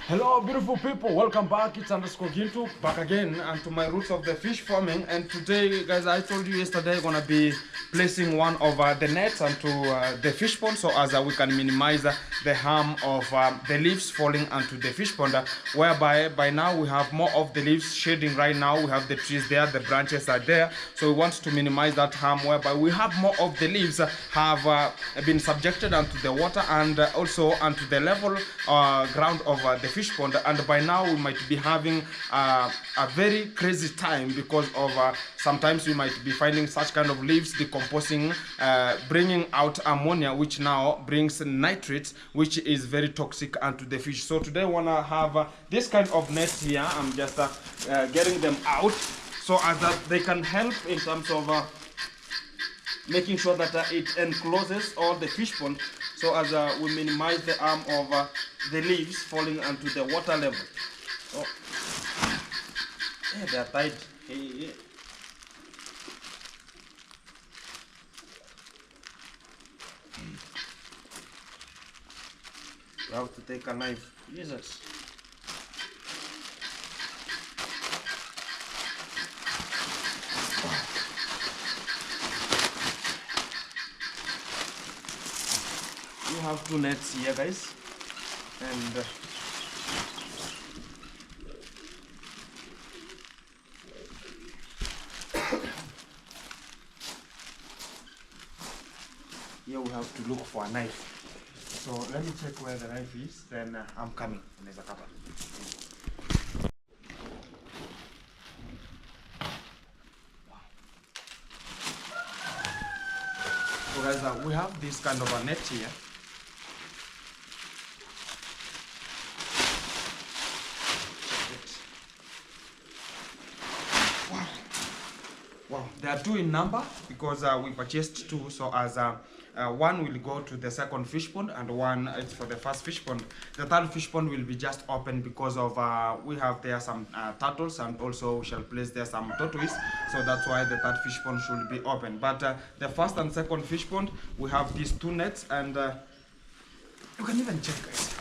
Hello beautiful people, welcome back. It's underscore Gintu back again and to my roots of the fish farming. And today guys, I told you yesterday gonna be placing one of the nets onto the fish pond, so as we can minimize the harm of the leaves falling onto the fish pond, whereby by now we have more of the leaves shading. Right now we have the trees there, the branches are there, so we want to minimize that harm, whereby we have more of the leaves have been subjected onto the water and also onto the level ground of the fish pond. And by now we might be having a very crazy time because of sometimes we might be finding such kind of leaves decomposing, bringing out ammonia, which now brings nitrates, which is very toxic onto the fish. So today I want to have this kind of net here. I'm just getting them out so as that they can help in terms of making sure that it encloses all the fish pond, so as we minimize the harm of the leaves falling onto the water level. Oh, yeah, they are tied. Hey. You have to take a knife. Jesus. You have two nets here, guys, and here we have to look for a knife. So let me check where the knife is, then I'm coming. There's a couple. So guys, we have this kind of a net here. Wow, there are two in number because we purchased two, so as one will go to the second fish pond and one is for the first fish pond. The third fish pond will be just open because of we have there some turtles, and also we shall place there some tortoise, so that's why the third fish pond should be open. But the first and second fish pond, we have these two nets, and you can even check, guys.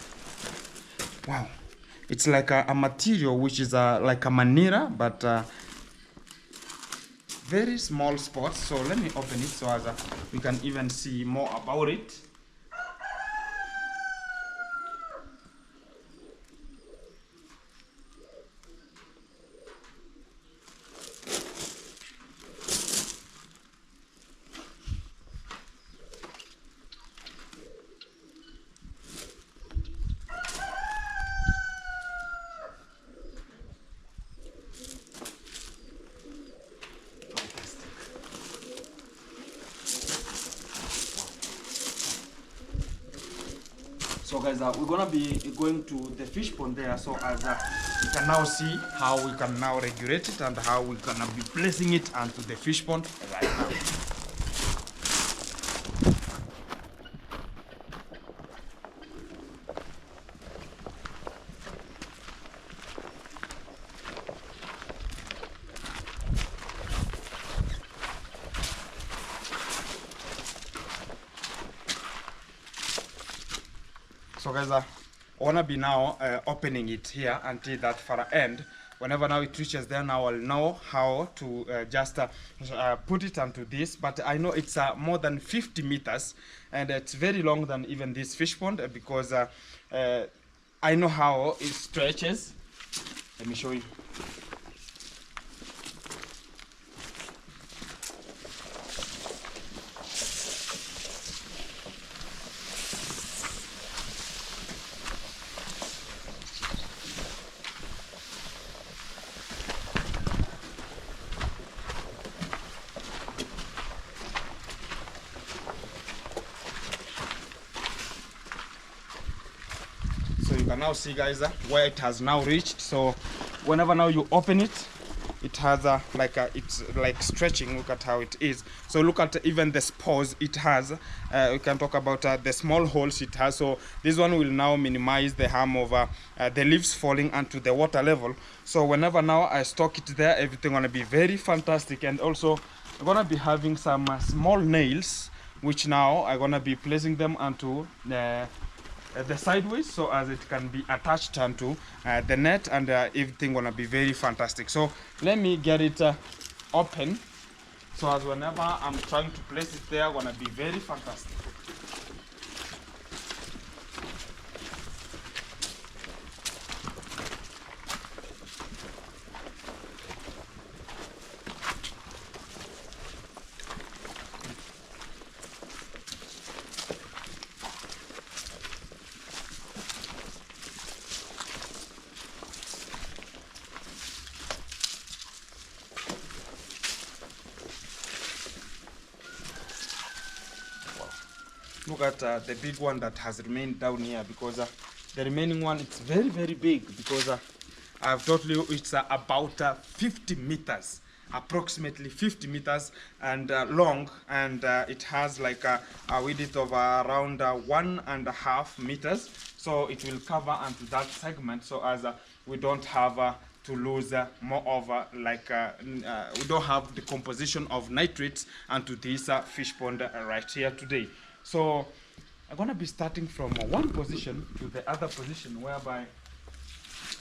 Wow, it's like a material which is like a manila, but very small spots. So let me open it so as we can even see more about it. So guys, we're gonna be going to the fish pond there, so as you can now see how we can now regulate it and how we're gonna be placing it onto the fish pond right now. So guys, I wanna be now opening it here until that far end. Whenever now it reaches there, now I'll know how to just put it onto this. But I know it's more than 50 meters, and it's very long than even this fish pond, because I know how it stretches. Let me show you. So you can now see, guys, where it has now reached. So whenever now you open it, it has it's like stretching. Look at how it is. So look at even the spores it has. We can talk about the small holes it has. So this one will now minimize the harm of the leaves falling onto the water level. So whenever now I stock it there, everything gonna be very fantastic. And also I'm gonna be having some small nails, which now I'm gonna be placing them onto the the sideways, so as it can be attached onto the net, and everything gonna be very fantastic. So let me get it open, so as whenever I'm trying to place it there, gonna be very fantastic. Look at the big one that has remained down here, because the remaining one, it's very, very big, because I've told you it's about 50 meters, approximately 50 meters and long, and it has like a width of around 1.5 meters. So it will cover onto that segment, so as we don't have to lose more of we don't have the composition of nitrates onto this fish pond right here today. So I'm gonna be starting from one position to the other position, whereby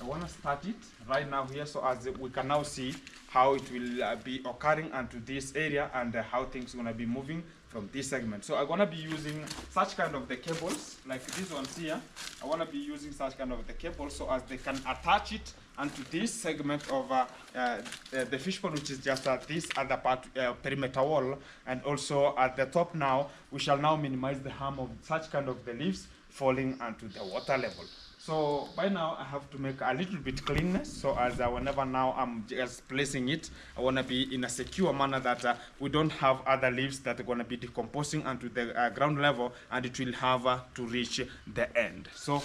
I want to start it right now here, so as we can now see how it will be occurring onto this area, and how things are going to be moving from this segment. So I'm going to be using such kind of the cables like these ones here. I want to be using such kind of the cables, so as they can attach it onto this segment of the fish pond, which is just this other part perimeter wall, and also at the top. Now we shall now minimize the harm of such kind of the leaves falling onto the water level. So by now I have to make a little bit cleanness, so as whenever now I'm just placing it, I want to be in a secure manner that we don't have other leaves that are going to be decomposing onto the ground level, and it will have to reach the end. So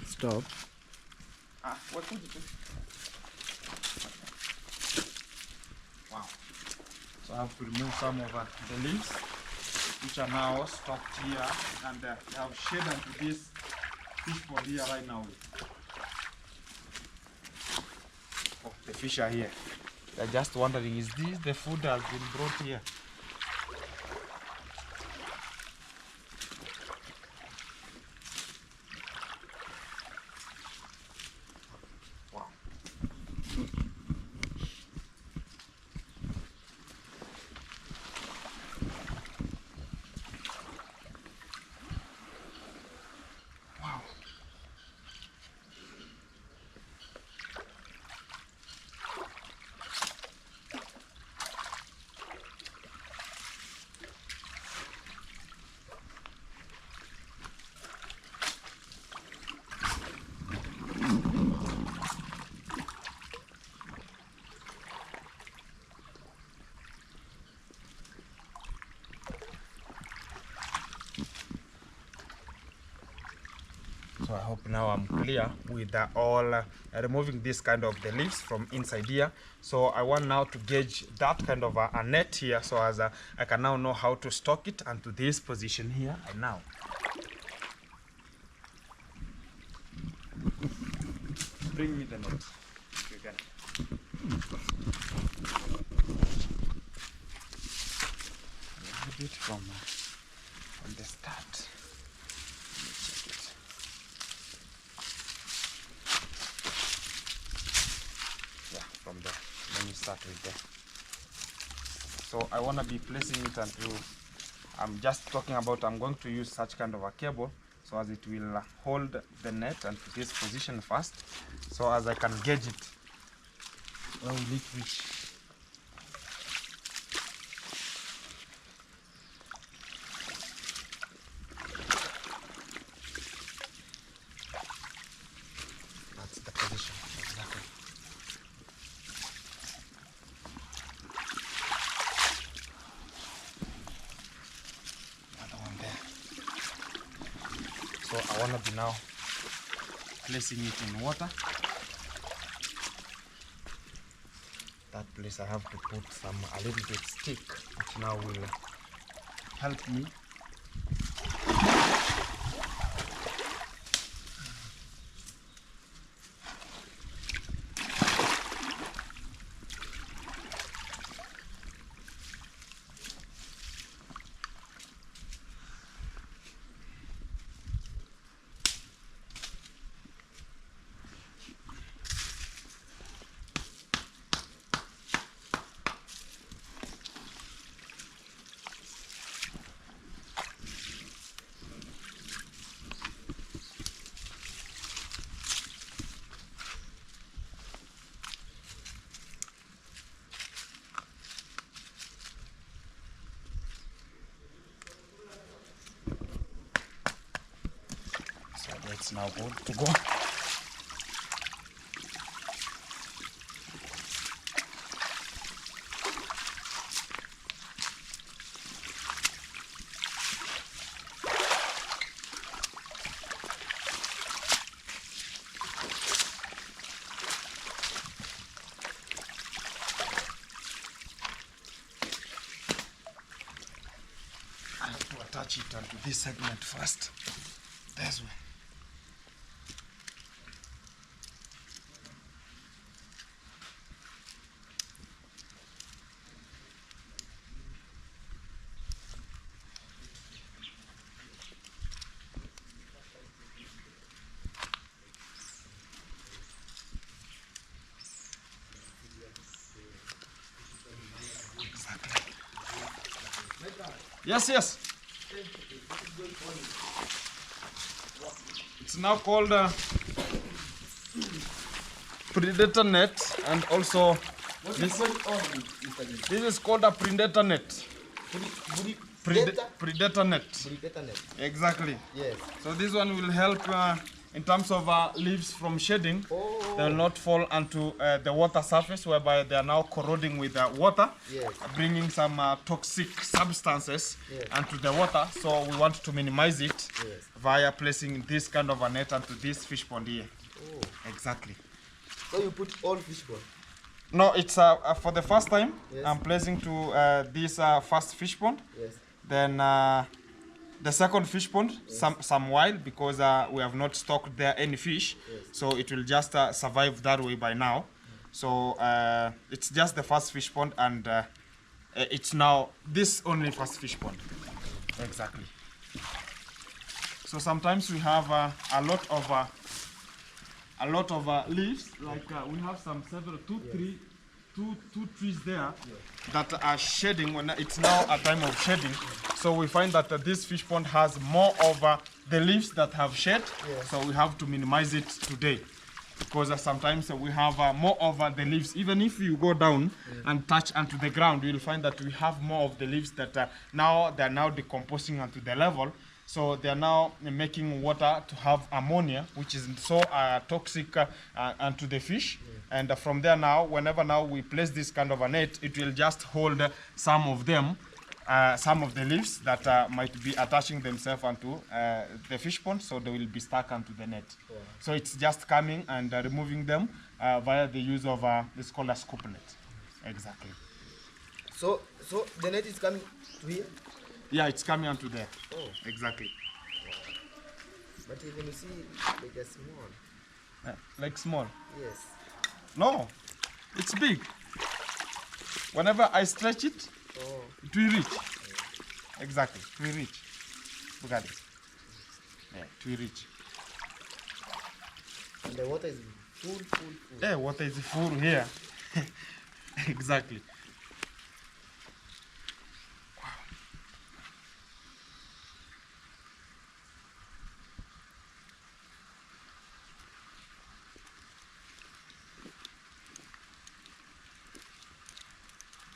stop. What would you do? Wow. So I have to remove some of the leaves, which are now stocked here, and they have shade into this fish pond here right now. Oh, the fish are here. They're just wondering, is this the food that has been brought here? Wow. So I hope now I'm clear with all removing this kind of the leaves from inside here. So I want now to gauge that kind of a net here, so as I can now know how to stock it onto this position here. And now bring me the net if you can. A bit from the start. From there, let me start with there. So I want to be placing it until I'm just talking about, I'm going to use such kind of a cable, so as it will hold the net into this position first, so as I can gauge it. Where will it reach? That's the position, exactly. So I want to be now placing it in water. That place I have to put a little bit stick, which now will help me. It's now good to go. I have to attach it onto this segment first. This way. Yes, yes. It's now called predator net, and also this is called a predator net. Predator net. Exactly. Yes. So this one will help in terms of leaves from shedding. Oh. They will not fall onto the water surface, whereby they are now corroding with water, Yes. bringing some toxic substances Yes. onto the water. So we want to minimize it Yes. via placing this kind of a net onto this fish pond here. Oh. Exactly. So you put all fish pond? No, it's for the first time. Yes. I'm placing to this first fish pond. Yes. Then the second fish pond, some while, because we have not stocked there any fish, Yes. so it will just survive that way by now. So it's just the first fish pond, and it's now this only first fish pond. Exactly. So sometimes we have a lot of leaves, like we have two trees there that are shedding when it's now a time of shedding. So we find that this fish pond has more of the leaves that have shed. Yes. So we have to minimize it today, because sometimes we have more of the leaves. Even if you go down and touch onto the ground, you'll find that we have more of the leaves that they're now decomposing onto the level. So they are now making water to have ammonia, which is so toxic onto the fish. And from there now, whenever now we place this kind of a net, it will just hold some of them, some of the leaves that might be attaching themselves onto the fish pond, so they will be stuck onto the net. Wow. So it's just coming and removing them via the use of it's called a scoop net. Exactly. So the net is coming to here? Yeah, it's coming onto there. Oh. Exactly. But even you see, like a small. Like small. Yes. No, it's big. Whenever I stretch it, Oh. it will reach. Exactly, it will reach. Look at it. Yeah, it will reach. And the water is full. Yeah, water is full here. Exactly.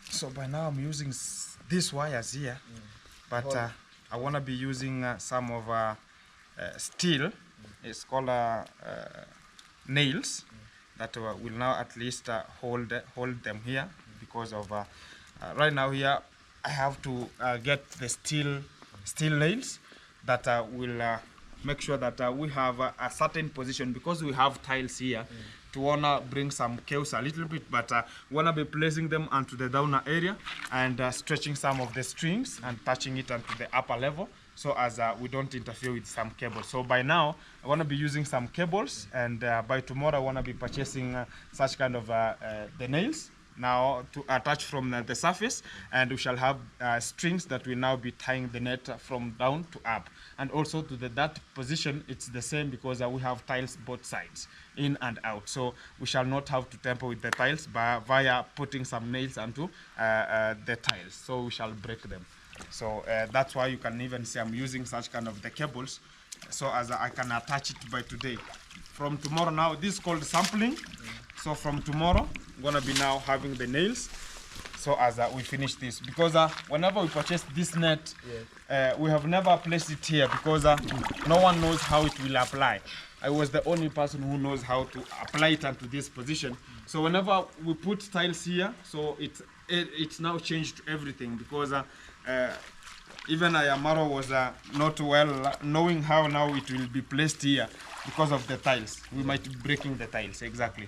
So by now I'm using these wires here, but I want to be using some of steel. It's called nails that will now at least hold them here, because of right now here I have to get the steel nails that will make sure that we have a certain position, because we have tiles here. To wanna bring some chaos a little bit, but wanna be placing them onto the downer area and stretching some of the strings and touching it onto the upper level, so as we don't interfere with some cables. So by now I wanna be using some cables, and by tomorrow I wanna be purchasing such kind of the nails now to attach from the surface, and we shall have strings that will now be tying the net from down to up. And also to that position, it's the same, because we have tiles both sides, in and out. So we shall not have to tamper with the tiles via putting some nails onto the tiles. So we shall break them. So that's why you can even see I'm using such kind of the cables, so as I can attach it by today. From tomorrow now, this is called sampling. So from tomorrow, I'm gonna be now having the nails so as we finish this, because whenever we purchase this net, Yeah. we have never placed it here because no one knows how it will apply. I was the only person who knows how to apply it onto this position. So whenever we put tiles here, so it's now changed everything, because even MARWA was not well knowing how now it will be placed here because of the tiles. We might be breaking the tiles, exactly.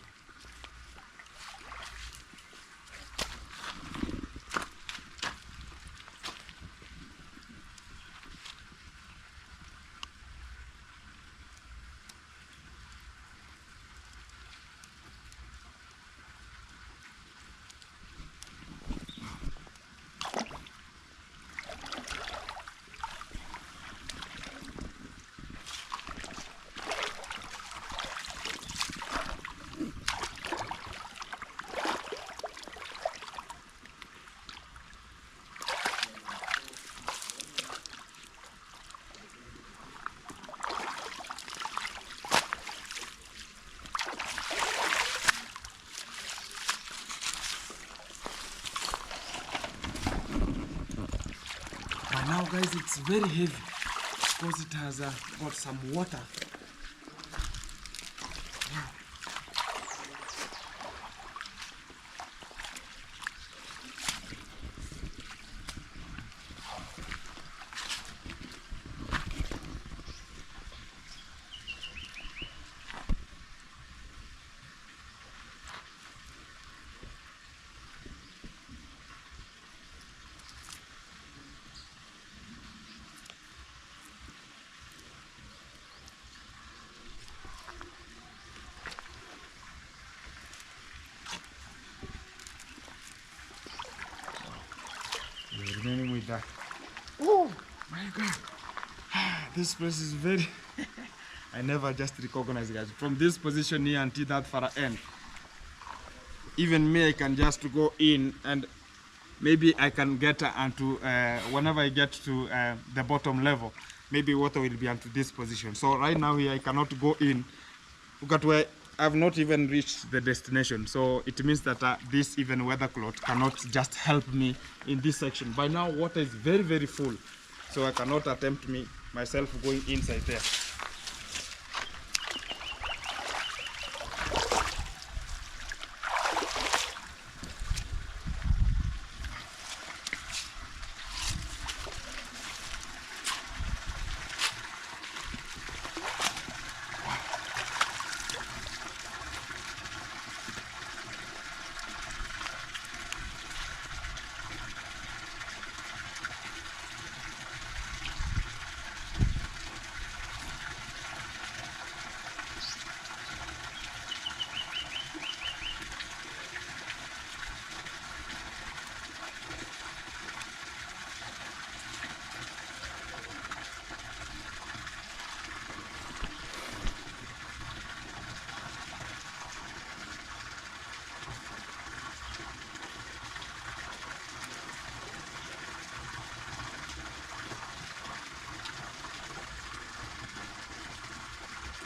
But now, guys, it's very heavy because it has got some water. We're remaining with that. Oh my God, this place is very I never just recognize, guys, from this position here until that far end. Even me, I can just go in, and maybe I can get onto whenever I get to the bottom level, maybe water will be onto this position. So right now here I cannot go in. Look at where I've not even reached the destination. So it means that this even weather cloth cannot just help me in this section. By now water is very, very full, so I cannot attempt myself going inside there.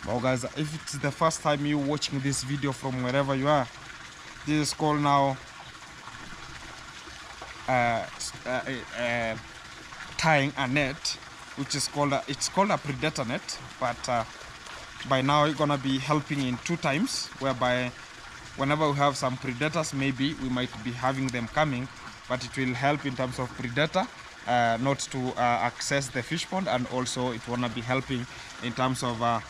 Well, guys, if it's the first time you watching this video from wherever you are, this is called now tying a net, which is called it's called a predator net. But by now it's gonna be helping in 2 times, whereby whenever we have some predators, maybe we might be having them coming, but it will help in terms of predator not to access the fish pond, and also it wanna be helping in terms of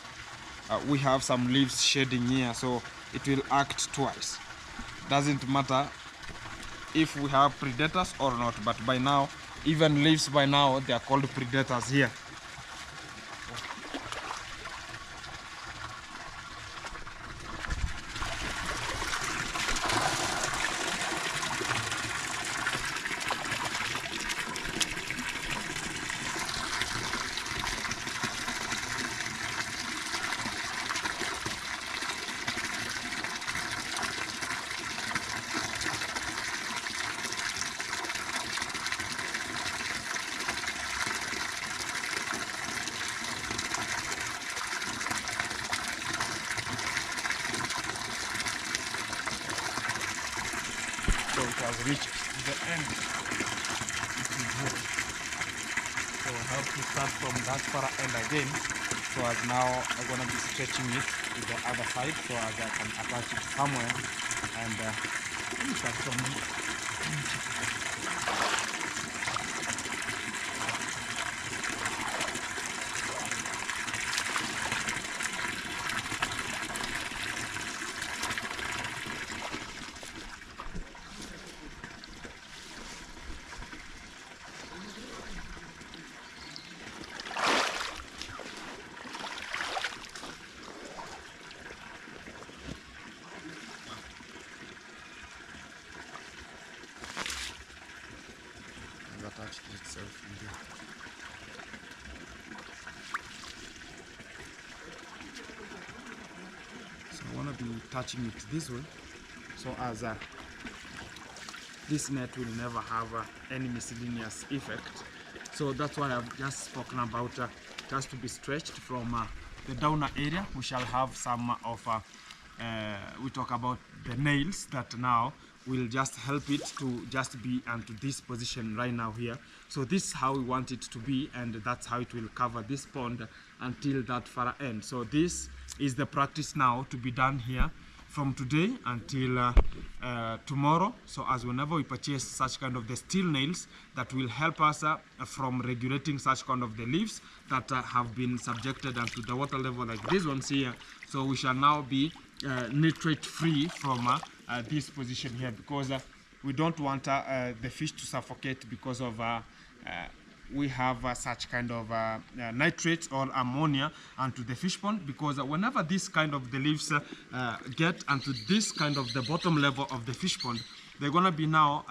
we have some leaves shading here, so it will act twice. Doesn't matter if we have predators or not, but by now, even leaves, by now they are called predators here. So it has reached the end. This is here. So I have to start from that far end again. So as now I'm gonna be stretching it to the other side, so as I can attach it somewhere. And let me start from here. Attached itself in there. So I want to be touching it this way, so as this net will never have any miscellaneous effect. So that's why I've just spoken about just to be stretched from the downer area. We shall have some of we talk about the nails that now will just help it to just be into this position right now here. So this is how we want it to be, and that's how it will cover this pond until that far end. So this is the practice now to be done here from today until tomorrow. So as whenever we purchase such kind of the steel nails, that will help us from regulating such kind of the leaves that have been subjected to the water level like these ones here. So we shall now be nitrate free from this position here, because we don't want the fish to suffocate because of we have such kind of nitrates or ammonia onto the fish pond, because whenever this kind of the leaves get onto this kind of the bottom level of the fish pond, they're gonna be now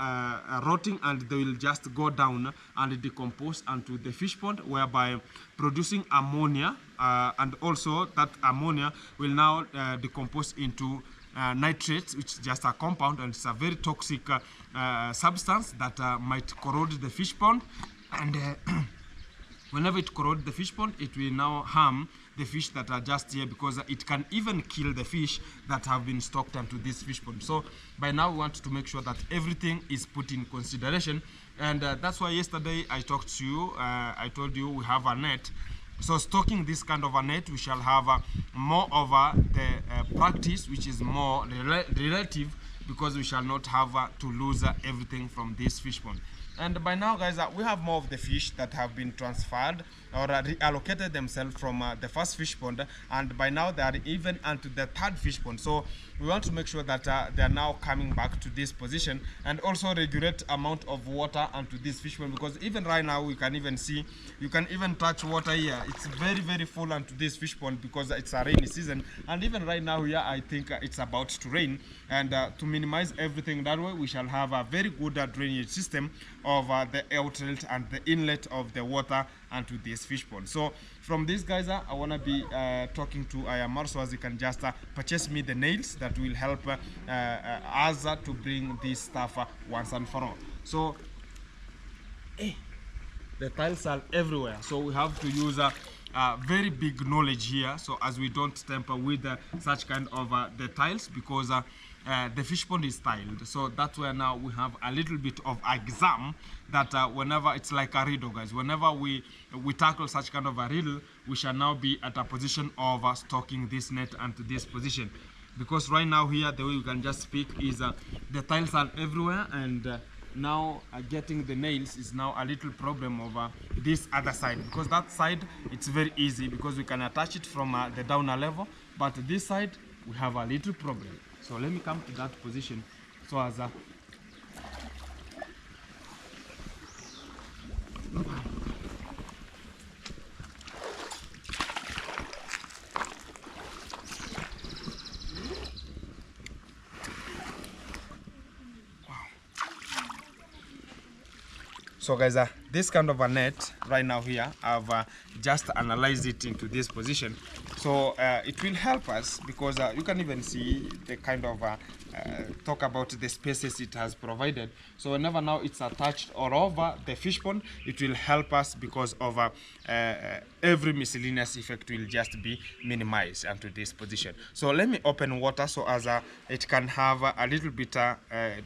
rotting, and they will just go down and decompose onto the fish pond, whereby producing ammonia, and also that ammonia will now decompose into nitrates, which is just a compound, and it's a very toxic substance that might corrode the fish pond. And whenever it corrodes the fish pond, it will now harm the fish that are just here, because it can even kill the fish that have been stocked into this fish pond. So by now we want to make sure that everything is put in consideration, and that's why yesterday I talked to you, I told you we have a net. So stocking this kind of a net, we shall have more of the practice, which is more relative, because we shall not have to lose everything from this fish pond. And by now, guys, we have more of the fish that have been transferred or reallocated themselves from the first fish pond, and by now they are even onto the third fish pond. So we want to make sure that they are now coming back to this position, and also regulate amount of water onto this fish pond, because even right now we can even see, you can even touch water here. It's very full onto this fish pond because it's a rainy season, and even right now here I think it's about to rain. And to minimize everything that way, we shall have a very good drainage system of the outlet and the inlet of the water onto this fish pond. So from this, guys, I want to be talking to MARWA, so as you can just purchase me the nails that will help us to bring this stuff once and for all. So the tiles are everywhere, so we have to use very big knowledge here, so as we don't tamper with such kind of the tiles, because the fish pond is tiled. So that's where now we have a little bit of exam, that whenever it's like a riddle, guys, whenever we tackle such kind of a riddle, we shall now be at a position of stocking this net into this position. Because right now here, the way we can just speak is the tiles are everywhere, and now getting the nails is now a little problem over this other side, because that side it's very easy because we can attach it from the downer level, but this side we have a little problem. So let me come to that position, so as So guys, this kind of a net right now here, I've just analyze it into this position. So it will help us because you can even see the kind of talk about the spaces it has provided. So whenever now it's attached all over the fish pond, it will help us because of every miscellaneous effect will just be minimized into this position. So let me open water so as it can have a little bit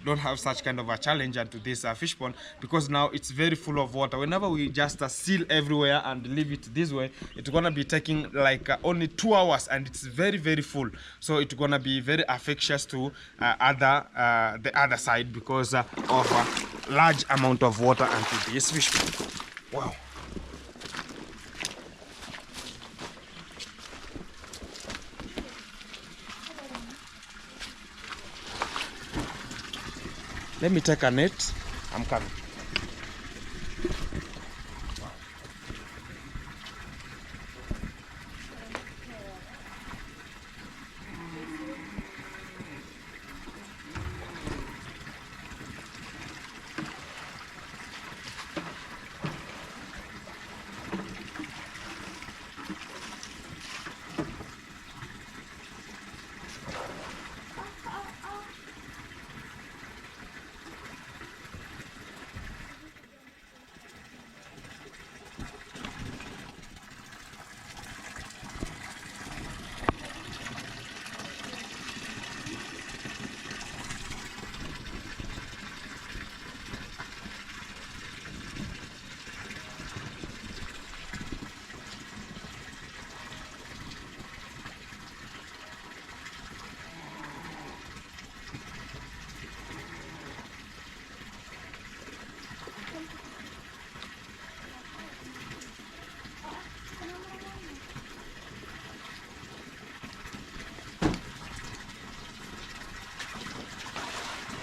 don't have such kind of a challenge into this fish pond, because now it's very full of water. Whenever we just seal everywhere and leave it this way, it's gonna be taking like only 2 hours, and it's very full. So it's gonna be very affectious to the other side because of a large amount of water into this fish pond. Wow. Let me take a net. I'm coming.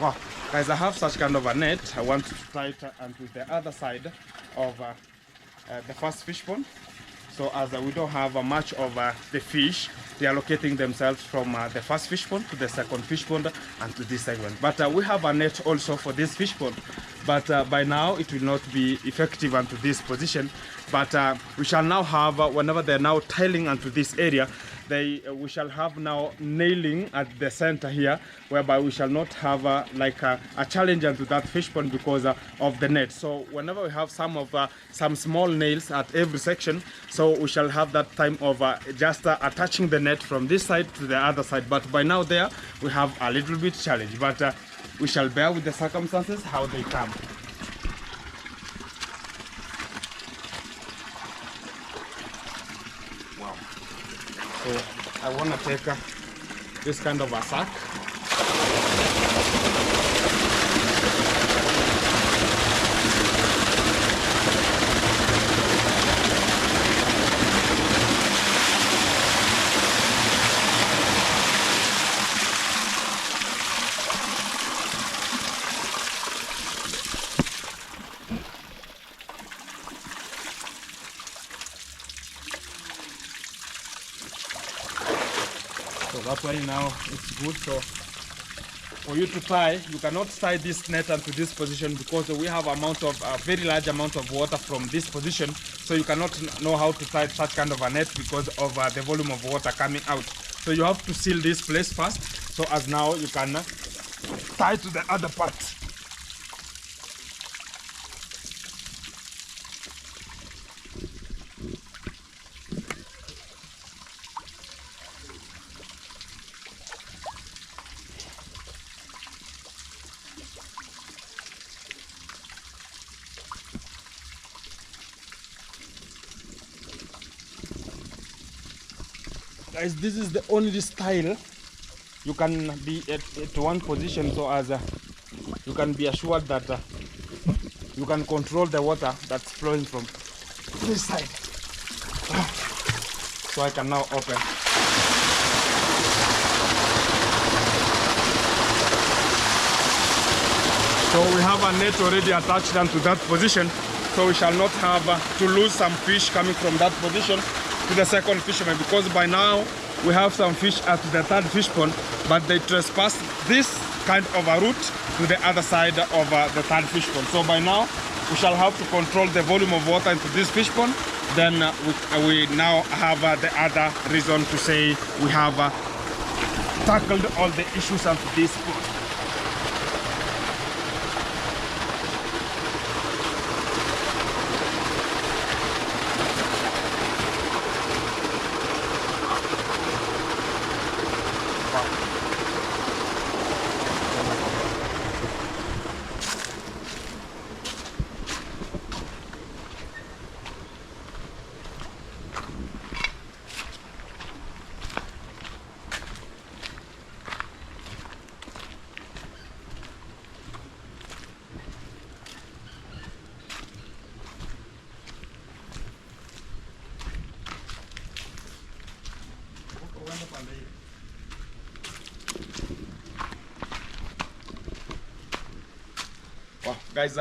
Wow, guys, I have such kind of a net. I want to tie it onto the other side of the first fish pond. So as we don't have much of the fish, they are locating themselves from the first fish pond to the second fish pond and to this segment. But we have a net also for this fish pond. But by now it will not be effective onto this position. But we shall now have, whenever they're now tiling onto this area, we shall have now nailing at the center here, whereby we shall not have like a challenge onto that fish pond because of the net. So whenever we have some small nails at every section, so we shall have that time of just attaching the net from this side to the other side. But by now there we have a little bit challenge, but we shall bear with the circumstances how they come. Wow. So I want to take this kind of a sack. So that's why now it's good. So for you to tie, you cannot tie this net onto this position because we have a very large amount of water from this position. So you cannot know how to tie such kind of a net because of the volume of water coming out. So you have to seal this place first, so as now you can tie to the other part. Guys, this is the only style you can be at one position, so as you can be assured that you can control the water that's flowing from this side. So I can now open. So we have a net already attached onto that position, so we shall not have to lose some fish coming from that position to the second fisherman, because by now we have some fish at the third fish pond, but they trespass this kind of a route to the other side of the third fish pond. So by now we shall have to control the volume of water into this fish pond then we now have the other reason to say we have tackled all the issues of this sport. Well, guys,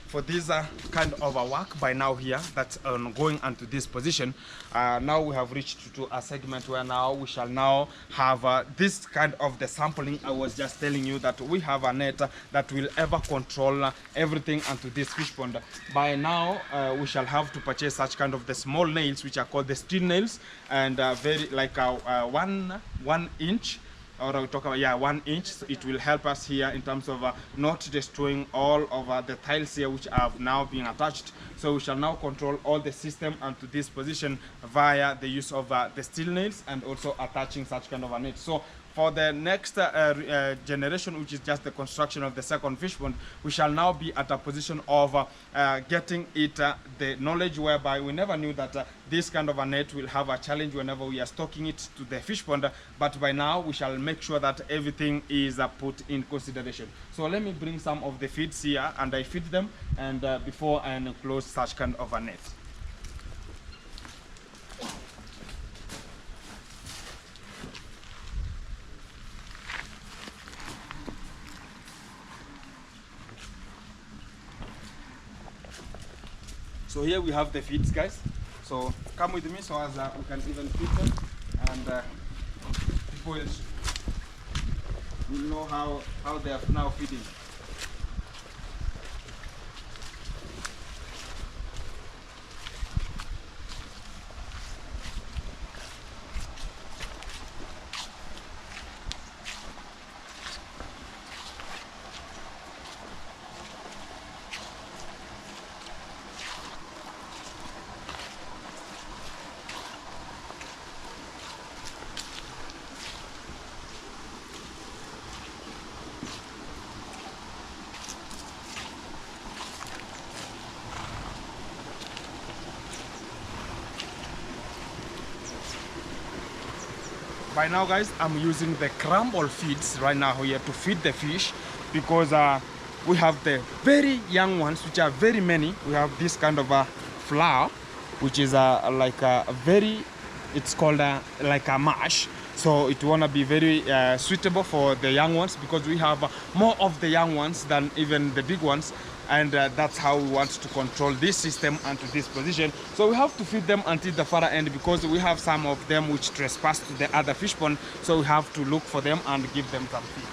for this kind of a work by now here that's going onto this position, now we have reached to a segment where now we shall now have this kind of the sampling. I was just telling you that we have a net that will ever control everything onto this fish pond. By now we shall have to purchase such kind of the small nails which are called the steel nails, and very like 1 inch, or we talk about 1 inch. So it will help us here in terms of not destroying all of the tiles here which have now been attached. So we shall now control all the system onto this position via the use of the steel nails and also attaching such kind of a net. So for the next generation, which is just the construction of the second fish pond, we shall now be at a position of getting it the knowledge whereby we never knew that this kind of a net will have a challenge whenever we are stocking it to the fish pond, but by now we shall make sure that everything is put in consideration. So let me bring some of the feeds here and I feed them, and before I enclose such kind of a net. So here we have the feeds, guys. So come with me so as we can even feed them, and people will know how they are now feeding. By now, guys, I'm using the crumble feeds right now here to feed the fish, because we have the very young ones, which are very many. We have this kind of a flour, which is like a very, it's called like a mash. So it wanna be very suitable for the young ones, because we have more of the young ones than even the big ones. And that's how we want to control this system and to this position. So we have to feed them until the further end, because we have some of them which trespass to the other fish pond. So we have to look for them and give them some feed.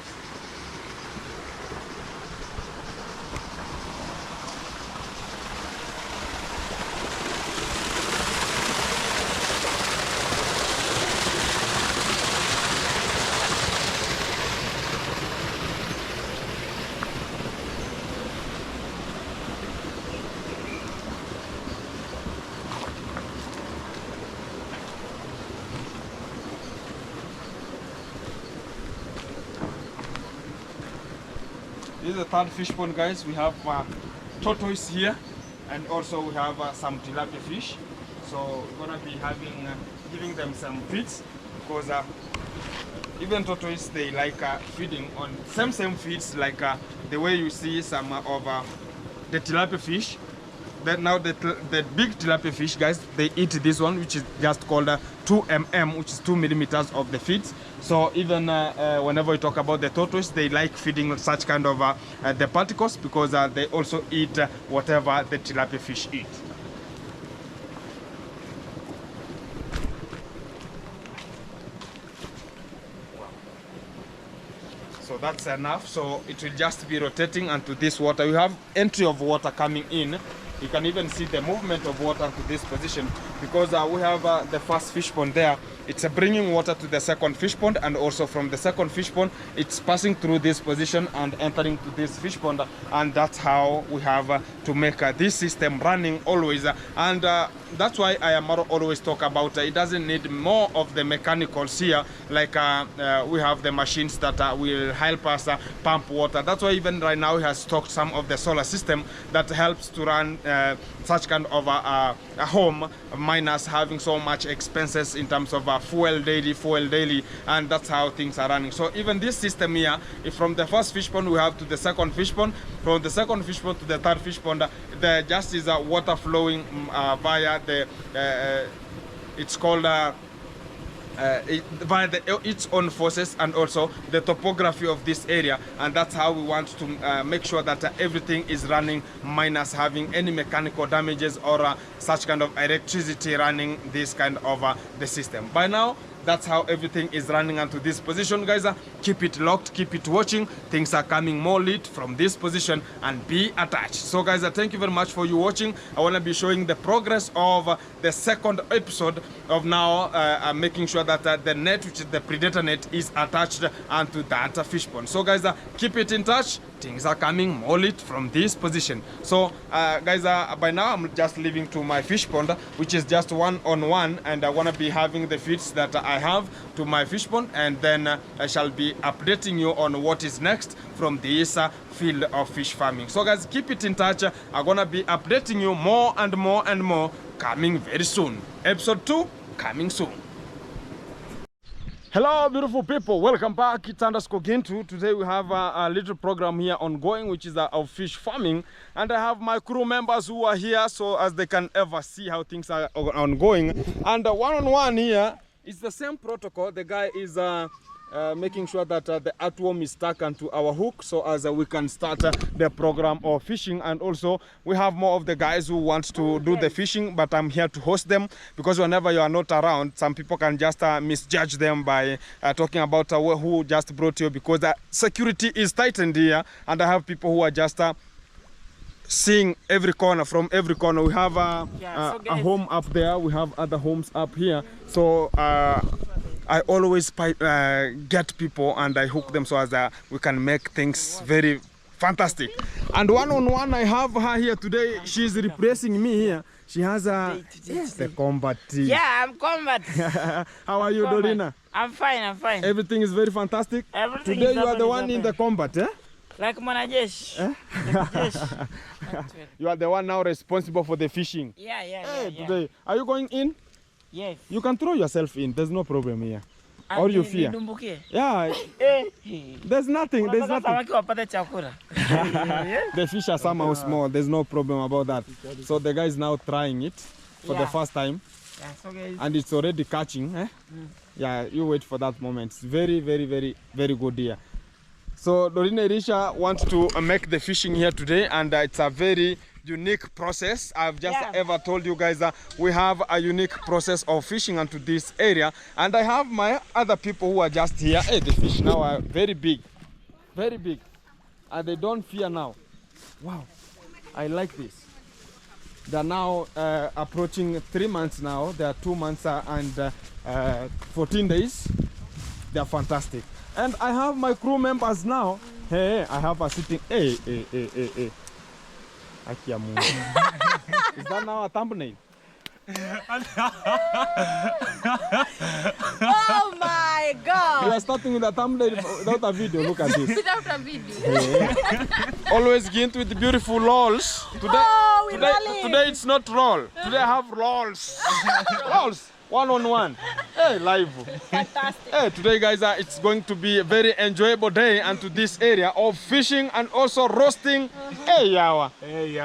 This is the third fish pond, guys. We have tortoise here, and also we have some tilapia fish. So we're gonna be having giving them some feeds, because even tortoise, they like feeding on same feeds, like the way you see some of the tilapia fish. That now the big tilapia fish, guys, they eat this one, which is just called 2 which is 2 millimeters of the feeds. So even whenever we talk about the tortoise, they like feeding such kind of the particles, because they also eat whatever the tilapia fish eat. So that's enough. So it will just be rotating onto this water. We have entry of water coming in You can even see the movement of water to this position, because we have the first fish pond there. It's bringing water to the second fish pond, and also from the second fish pond it's passing through this position and entering to this fish pond, and that's how we have to make this system running always. And that's why MARWA always talk about it doesn't need more of the mechanicals here, like we have the machines that will help us pump water. That's why even right now he has stocked some of the solar system that helps to run such kind of a home, minus having so much expenses in terms of fuel daily, and that's how things are running. So even this system here, if from the first fish pond we have to the second fish pond, from the second fish pond to the third fish pond, there just is water flowing via the it's called via its own forces, and also the topography of this area, and that's how we want to make sure that everything is running minus having any mechanical damages or such kind of electricity running this kind of the system. By now, that's how everything is running onto this position, guys. Keep it locked, keep it watching. Things are coming more lit from this position, and be attached. So guys, thank you very much for you watching. I want to be showing the progress of the second episode of now making sure that the net, which is the predator net, is attached onto that fish pond. So guys, keep it in touch. Things are coming more lit from this position. So guys, by now I'm just leaving to my fish pond, which is just one-on-one, and I want to be having the feeds that I have to my fish pond, and then I shall be updating you on what is next from this field of fish farming. So guys, keep it in touch. I'm gonna be updating you more and more and more coming very soon. Episode 2 coming soon. Hello beautiful people, welcome back. It's UNDERCONTROL. Today we have a little program here ongoing, which is of fish farming, and I have my crew members who are here so as they can ever see how things are ongoing. And one-on-one here is the same protocol. The guy is making sure that the earthworm is stuck onto our hook, so as we can start the program of fishing. And also we have more of the guys who want to do the fishing, but I'm here to host them, because whenever you are not around, some people can just misjudge them by talking about who just brought you, because security is tightened here, and I have people who are just seeing every corner. From every corner we have a home up there, we have other homes up here, so I always get people and I hook them so as we can make things very fantastic. And one-on-one I have her here today. She's replacing me here. She has the combat team. Yeah, I'm combat. How are you, Dorina? I'm fine, I'm fine. Everything is very fantastic. Everything today is you are the one in the combat, eh? Like Manajesh. You are the one now responsible for the fishing. Yeah. Today, are you going in? Yes. You can throw yourself in. There's no problem here. Or you fear? Yeah. There's nothing. There's nothing. The fish are somehow small. There's no problem about that. So the guy is now trying it for the first time. Yeah, so guys. And it's already catching. Eh? Yeah, you wait for that moment. It's very, very, very, very good here. So Dorina Risha wants to make the fishing here today, and it's a very unique process. I've just ever told you guys that we have a unique process of fishing into this area, and I have my other people who are just here. Hey, the fish now are very big, and they don't fear now. Wow, I like this. They're now approaching 3 months now. They are 2 months and 14 days. They are fantastic. And I have my crew members now. Hey, I have a sitting. Hey. Is that now a thumbnail? Oh my God! We are starting with a thumbnail without a video. Look at this. Without a video. Hey. Always get with beautiful rolls. Today it's not roll. Today I have rolls. Rolls. One-on-one. Hey, live. Fantastic. Hey, today guys, it's going to be a very enjoyable day into this area of fishing and also roasting. Hey, Yawa. Hey,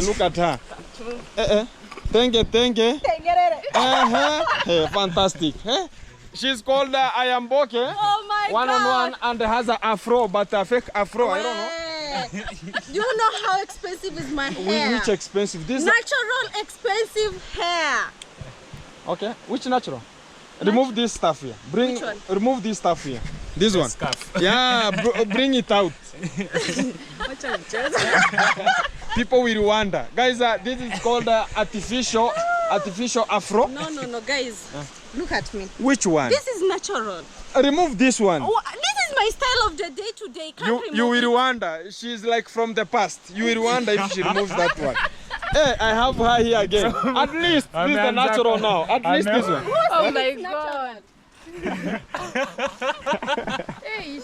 look at her. Thank you. Hey, fantastic. Hey? She's called Ayamboke. Oh my God. One-on-one, and has an afro, but a fake afro. I don't know. You know how expensive is my hair? Which expensive? This natural expensive hair. Okay, which natural? Remove this stuff here. Which one? Remove this stuff here. This one. Scarf. Yeah, bring it out. People will wonder. Guys, this is called artificial afro. No, guys. Look at me. Which one? This is natural. Remove this one. Oh, this is my style of the day to day. You will wonder. She's like from the past. You will wonder if she removes that one. Hey, I have her here again. At least this is the natural now. At least this one. Oh my god. Hey.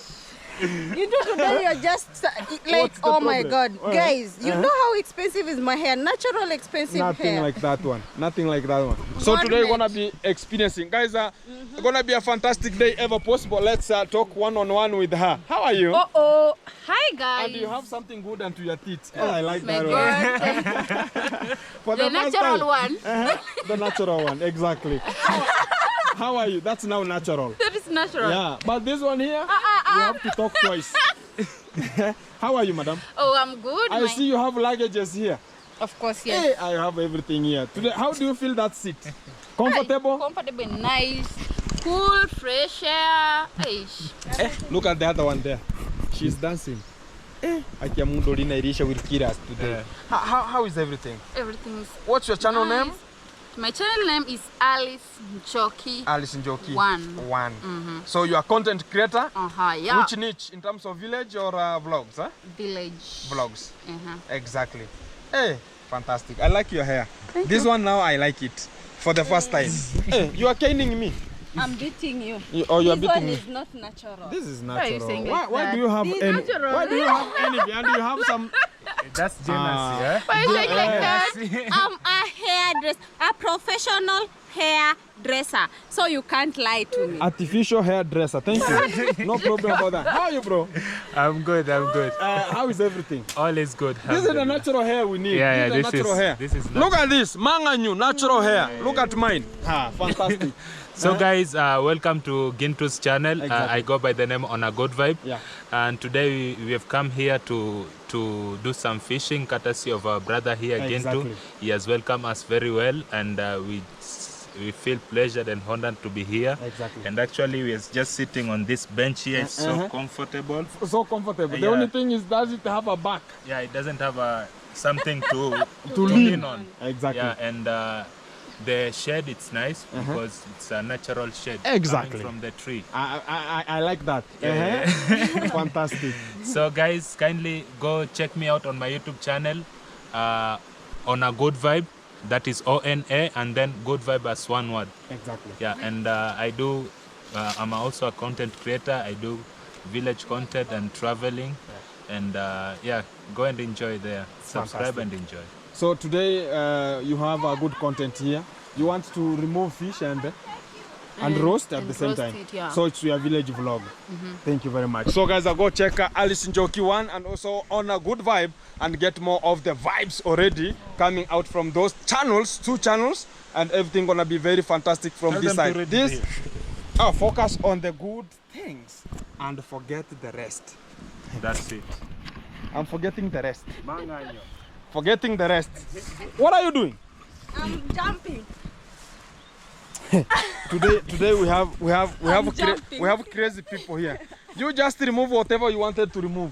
You know today you're just like, What's the oh my problem? god. Guys, you know how expensive is my hair? Natural expensive Nothing hair. like that one. Nothing like that one. So God today we're made. gonna be experiencing. Guys, gonna be a fantastic day ever possible. Let's talk one-on-one with her. How are you? Oh, hi guys. And you have something good onto your teeth. Oh, I like my that god. one. For The first natural time. one. The natural one, exactly. How are you? That's now natural. That is natural. Yeah, but this one here, you have to talk twice. How are you, madam? Oh, I'm good. I see you have luggages here. Of course, yes. Hey, I have everything here. Today, how do you feel that seat? Comfortable? Comfortable, nice, cool, fresh air. Look at the other one there. She's dancing. Akiamundolina Irisha will kill us today. How is everything? Everything's What's your channel nice. name? My channel name is Alice Njoki. Alice Njoki. One. So you are content creator? Yeah. Which niche? In terms of village or vlogs? Huh? Village. Vlogs. Exactly. Hey, fantastic. I like your hair. This one now I like it. For the first time. Hey, you are caning me. I'm beating you. Oh, you are this beating one me. is not natural. This is Why are you saying natural. like Why that? do you have This is any? natural. Why do you have envy? And you have some. That's jealousy, eh? Why are you saying like that? I'm a hairdresser, a professional hairdresser. So you can't lie to me. Artificial hairdresser. Thank you. No problem about that. How are you, bro? I'm good. How is everything? All is good. This is the natural hair we need. Yeah, this is the natural hair. this is Look at this, Manganyu, natural hair. Look at mine. Fantastic. So guys, welcome to Gintu's channel. Exactly. I go by the name On a Good Vibe. Yeah. And today we have come here to do some fishing courtesy of our brother here, Exactly. Gintu. He has welcomed us very well, and we feel pleasured and honored to be here. Exactly. And actually we are just sitting on this bench here. It's so comfortable. So comfortable. The Yeah. only thing is, does it have a back? Yeah, it doesn't have something to lean lean on. Exactly. Yeah, and the shade, it's nice because it's a natural shade Exactly. coming from the tree. I like that. Yeah. Fantastic. So guys, kindly go check me out on my YouTube channel, On a Good Vibe. That is ONA, and then Good Vibe as one word. Exactly. Yeah, and I'm also a content creator. I do village content and traveling, and yeah, go and enjoy there. Subscribe Fantastic. and enjoy. So today you have a good content here. You want to remove fish and roast at the same roast time. it, yeah. So it's your village vlog. Thank you very much. So guys, I'll go check Alice Njoki 1 and also On a Good Vibe and get more of the vibes already coming out from those channels, 2 channels, and everything gonna be very fantastic from Tell this them to side. read This here. focus on the good things and forget the rest. That's it. I'm forgetting the rest. Forgetting the rest. What are you doing? I'm jumping. Today we have jumping. crazy people here. You just remove whatever you wanted to remove.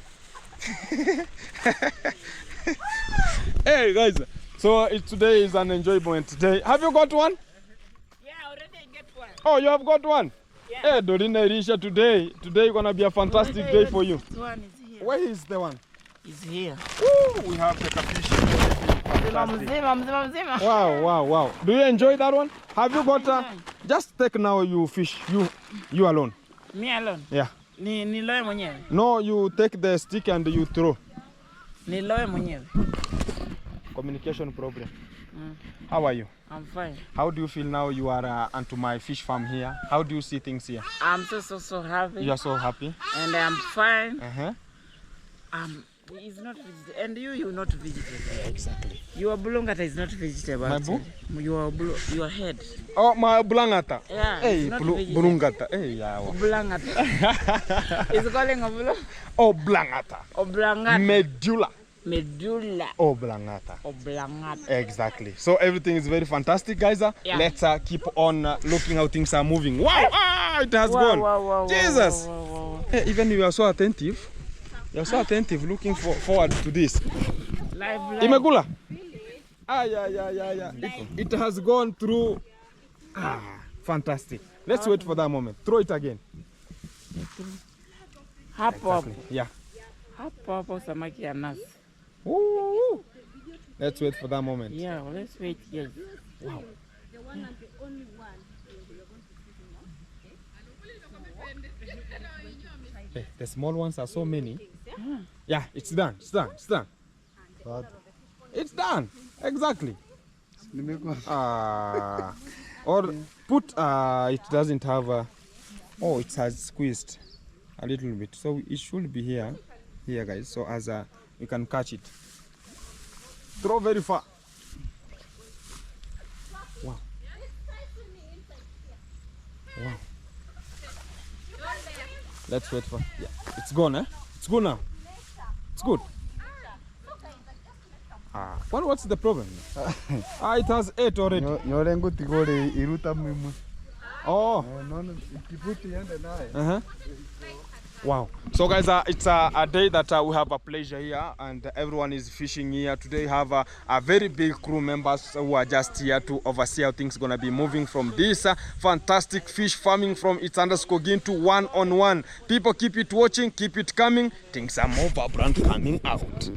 Hey guys, so today is an enjoyment today. Have you got one? Yeah, already I get one. Oh, you have got one. Yeah. Hey, Dorina Irisha, today gonna be a fantastic day for you. This one is here. Where is the one? It's here. Ooh, we have the fish. Mzima. Wow. Do you enjoy that one? Have you got just take now you fish you alone. Me alone. Yeah. Niloe mwenyewe. No, you take the stick and you throw. Niloe mwenyewe. Communication problem. How are you? I'm fine. How do you feel now you are onto my fish farm here? How do you see things here? I'm so happy. You are so happy? And I'm fine. He's not vegetable. And you're not vegetable. Exactly. Your bulongata is not vegetable. My boo? Your head. Oh, my bulangata. Yeah. Hey, it's not vegetable. bulungata. Hey, yeah. Bulangata. It's calling a bulo. Oh, blangata. Oblangata. Medulla. Medulla. Oh, blangata. Oblangata. Exactly. So everything is very fantastic, guys. Yeah. Let's keep on looking how things are moving. Wow! It has gone. Wow. Jesus. Wow. Hey, even you are so attentive. You are so attentive, looking forward to this. Live. Imekula? Yeah. It has gone through. Fantastic. Let's wait for that moment. Throw it again. Hapo. Yeah. Hapo samaki ya nazi. Ooh. Let's wait for that moment. Yeah, let's wait, guys. Wow. The one and the only one. Hey, the small ones are so many. Yeah, it's done. It's done. It's done. It's done. Exactly. Or put it doesn't have a. Oh, it has squeezed a little bit, so it should be here, guys. So as you can catch it. Throw very far. Wow. Wow. Let's wait for. Yeah, it's gone, eh? It's good now. It's good. What's the problem? It has 8 already. Oh. Wow. So guys, it's a day that we have a pleasure here, and everyone is fishing here. Today we have a very big crew members who are just here to oversee how things gonna be moving from this fantastic fish farming from It's Underscore Gintu 1-on-1. People, keep it watching, keep it coming. Things are more vibrant coming out.